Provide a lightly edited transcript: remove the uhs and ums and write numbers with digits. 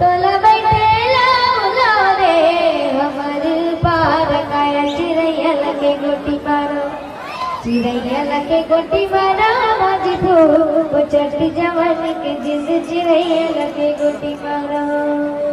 तोला बैठेला उला रे हमर पार काया चिड़ैया लगे गोटी मारो चिड़ैया लगे गोटी मारो माझी धूप चढ़ जवान के जिंद चिड़ैया लगे गोटी मारो